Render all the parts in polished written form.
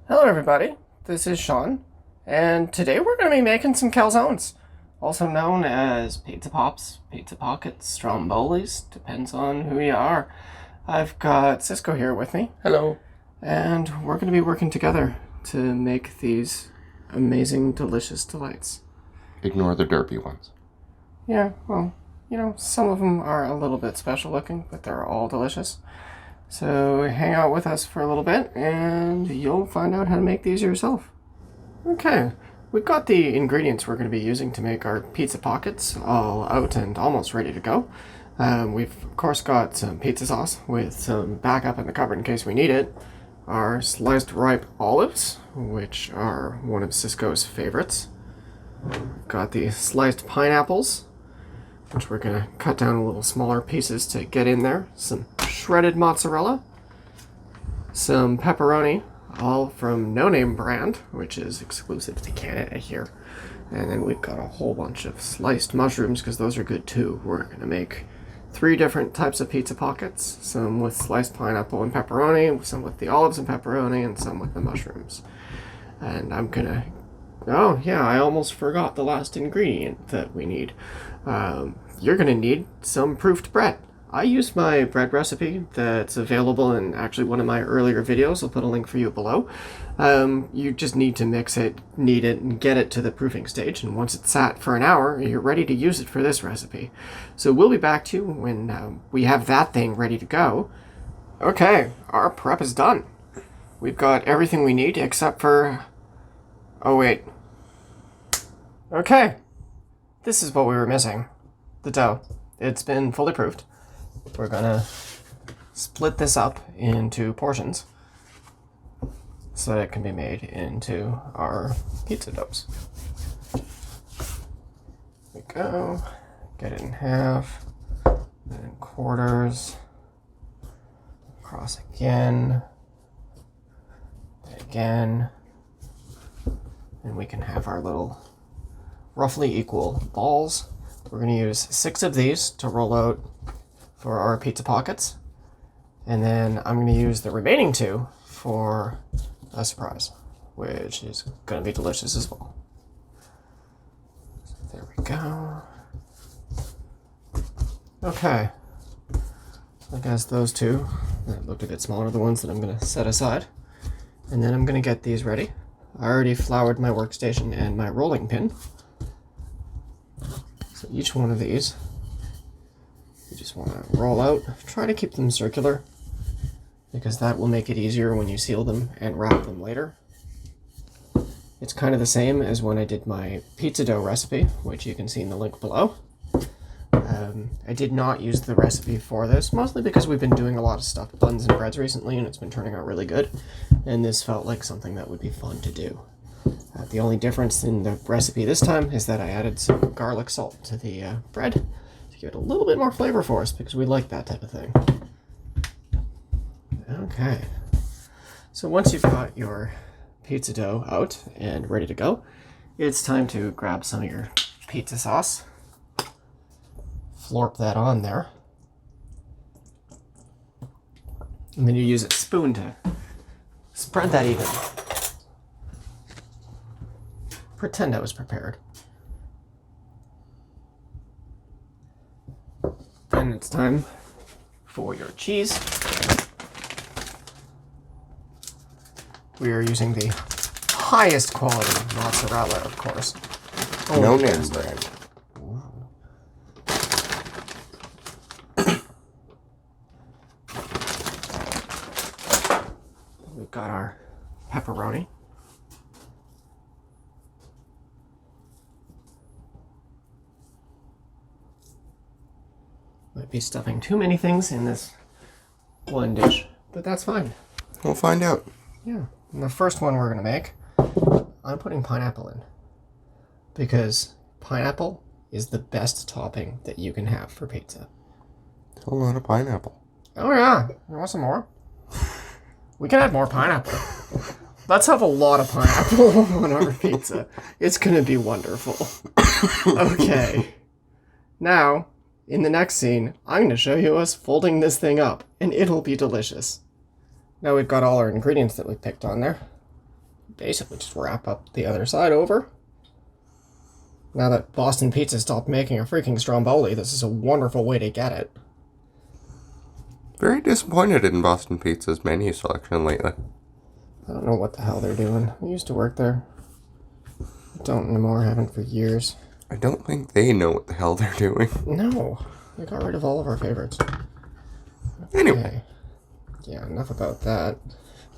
Hello everybody, this is Sean, and today we're going to be making some calzones, also known as pizza pops, pizza pockets, strombolis, depends on who you are. I've got Cisco here with me. Hello. And we're going to be working together to make these amazing, delicious delights. Ignore the derpy ones. Yeah, well, some of them are a little bit special looking, but they're all delicious. So hang out with us for a little bit and you'll find out how to make these yourself. Okay, we've got the ingredients we're going to be using to make our pizza pockets all out and almost ready to go. We've of course got some pizza sauce with some backup in the cupboard in case we need it. Our sliced ripe olives, which are one of Cisco's favorites. We've got the sliced pineapples, which we're going to cut down in little smaller pieces to get in there. Some shredded mozzarella, some pepperoni, all from No Name brand, which is exclusive to Canada here. And then we've got a whole bunch of sliced mushrooms, because those are good too. We're going to make 3 different types of pizza pockets, some with sliced pineapple and pepperoni, some with the olives and pepperoni, and some with the mushrooms. And I'm going to... Oh, yeah, I almost forgot the last ingredient that we need. You're going to need some proofed bread. I used my bread recipe that's available in actually one of my earlier videos. I'll put a link for you below. You just need to mix it, knead it, and get it to the proofing stage. And once it's sat for an hour, you're ready to use it for this recipe. So we'll be back to you when we have that thing ready to go. Okay, our prep is done. We've got everything we need except for... Oh, wait. Okay. This is what we were missing. The dough. It's been fully proofed. We're gonna split this up into portions so that it can be made into our pizza doughs. There we go. Get it in half, then in quarters, cross again, again, and we can have our little roughly equal balls. We're going to use 6 of these to roll out for our pizza pockets. And then I'm going to use the remaining 2 for a surprise, which is going to be delicious as well. So there we go. Okay. I guess those 2 that looked a bit smaller are the ones that I'm going to set aside. And then I'm going to get these ready. I already floured my workstation and my rolling pin. So each one of these, you just want to roll out. Try to keep them circular, because that will make it easier when you seal them and wrap them later. It's kind of the same as when I did my pizza dough recipe, which you can see in the link below. I did not use the recipe for this, mostly because we've been doing a lot of stuffed buns and breads recently, and it's been turning out really good. And this felt like something that would be fun to do. The only difference in the recipe this time is that I added some garlic salt to the bread to give it a little bit more flavor for us, because we like that type of thing. Okay. So once you've got your pizza dough out and ready to go, it's time to grab some of your pizza sauce. Florp that on there. And then you use a spoon to spread that even. Pretend I was prepared. Then it's time for your cheese. We are using the highest quality mozzarella, of course. No Name brand. We've got our pepperoni. Might be stuffing too many things in this one dish, but that's fine. We'll find out. Yeah. And the first one we're going to make, I'm putting pineapple in, because pineapple is the best topping that you can have for pizza. A lot of pineapple. Oh yeah, you want some more? We can add more pineapple. Let's have a lot of pineapple on our pizza. It's going to be wonderful. Okay. Now, in the next scene, I'm going to show you us folding this thing up, and it'll be delicious. Now we've got all our ingredients that we picked on there. basically just wrap up the other side over. Now that Boston Pizza stopped making a freaking Stromboli, this is a wonderful way to get it. Very disappointed in Boston Pizza's menu selection lately. I don't know what the hell they're doing. I used to work there. I don't anymore, haven't for years. I don't think they know what the hell they're doing. No, they got rid of all of our favorites. Anyway. Okay. Yeah, enough about that.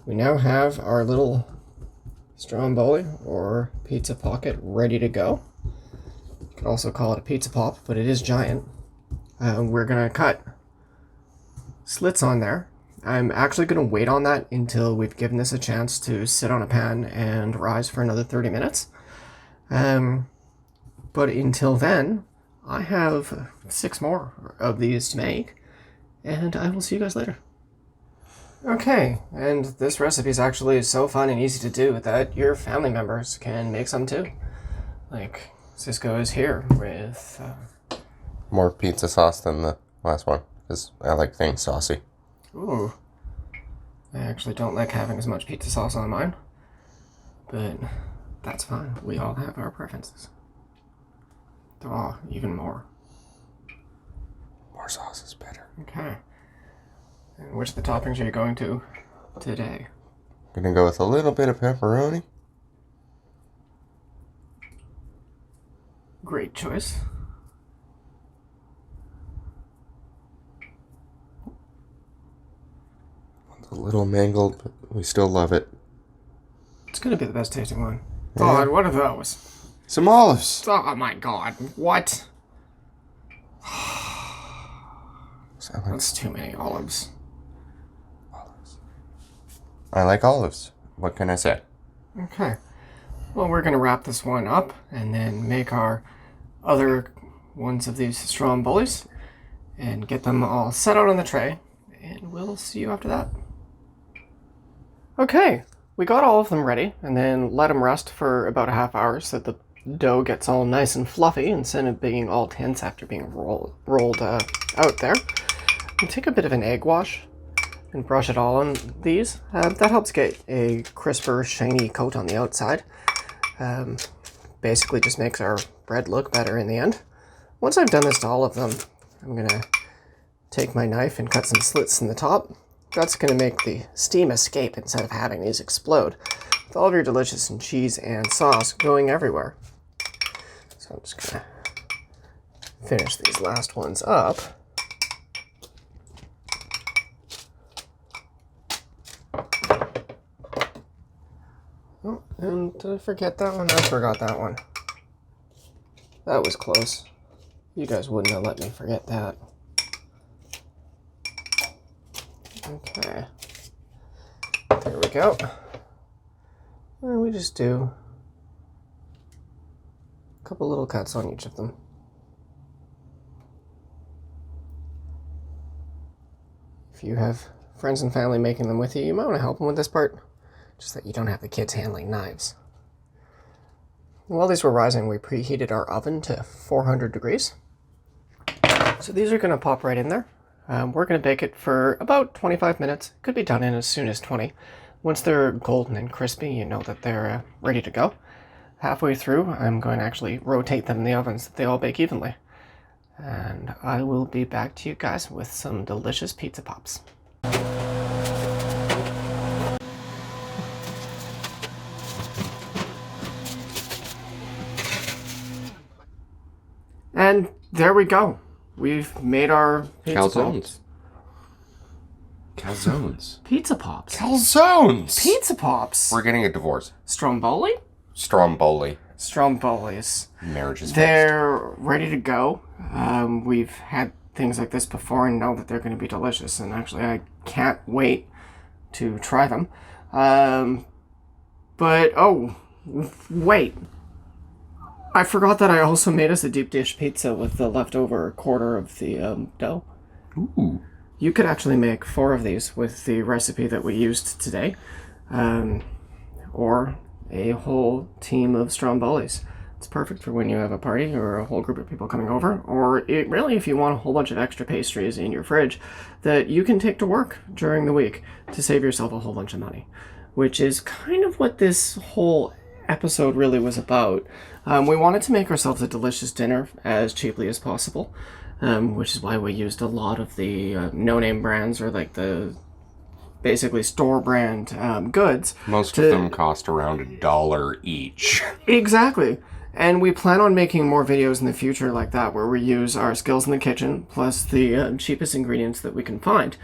We now have our little Stromboli or pizza pocket ready to go. You could also call it a pizza pop, but it is giant. We're going to cut slits on there. I'm actually going to wait on that until we've given this a chance to sit on a pan and rise for another 30 minutes. But until then, I have 6 more of these to make, and I will see you guys later. Okay, and this recipe is actually so fun and easy to do that your family members can make some too. Like, Cisco is here with... More pizza sauce than the last one, because I like things saucy. Ooh. I actually don't like having as much pizza sauce on mine, but that's fine. We all have our preferences. Oh, even more. More sauce is better. Okay. And which of the toppings are you going to today? I'm gonna go with a little bit of pepperoni. Great choice. It's a little mangled, but we still love it. It's gonna be the best tasting one. Yeah. God, what are those? Some olives. Oh my god, what? That's too many olives. I like olives. What can I say? Okay. Well, we're going to wrap this one up and then make our other ones of these Strombolis and get them all set out on the tray, and we'll see you after that. Okay, we got all of them ready and then let them rest for about a half hour so that the dough gets all nice and fluffy instead of being all tense after being rolled out there. And take a bit of an egg wash and brush it all on these. That helps get a crisper, shiny coat on the outside. Basically just makes our bread look better in the end. Once I've done this to all of them, I'm going to take my knife and cut some slits in the top. That's going to make the steam escape instead of having these explode, with all of your delicious cheese and sauce going everywhere. So I'm just going to finish these last ones up. Oh, and did I forget that one? I forgot that one. That was close. You guys wouldn't have let me forget that. Okay. There we go. And we just do a couple little cuts on each of them. If you have friends and family making them with you, you might want to help them with this part. Just that you don't have the kids handling knives. While these were rising, we preheated our oven to 400 degrees. So these are going to pop right in there. We're going to bake it for about 25 minutes. Could be done in as soon as 20. Once they're golden and crispy, you know that they're ready to go. Halfway through, I'm going to actually rotate them in the oven so that they all bake evenly. And I will be back to you guys with some delicious pizza pops. And there we go. We've made our pizza Calzones. pops. Calzones. Pizza pops. Calzones! Pizza pops. We're getting a divorce. Stromboli? Stromboli. Strombolis. Marriage is fixed. They're ready to go. We've had things like this before and know that they're going to be delicious. And actually, I can't wait to try them. But, oh, wait. I forgot that I also made us a deep dish pizza with the leftover quarter of the dough. Ooh. You could actually make 4 of these with the recipe that we used today. Or a whole team of Strombolis. It's perfect for when you have a party or a whole group of people coming over. Or really, if you want a whole bunch of extra pastries in your fridge that you can take to work during the week to save yourself a whole bunch of money. which is kind of what this whole episode really was about. We wanted to make ourselves a delicious dinner as cheaply as possible, which is why we used a lot of the no-name brands, or like the basically store brand goods. Most of them cost around $1 each. Exactly. And we plan on making more videos in the future like that, where we use our skills in the kitchen plus the cheapest ingredients that we can find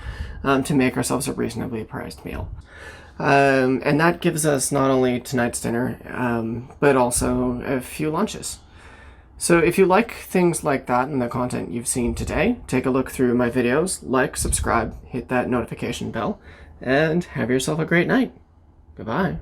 to make ourselves a reasonably priced meal. And that gives us not only tonight's dinner, but also a few lunches. So if you like things like that and the content you've seen today, take a look through my videos, like, subscribe, hit that notification bell, and have yourself a great night. Goodbye.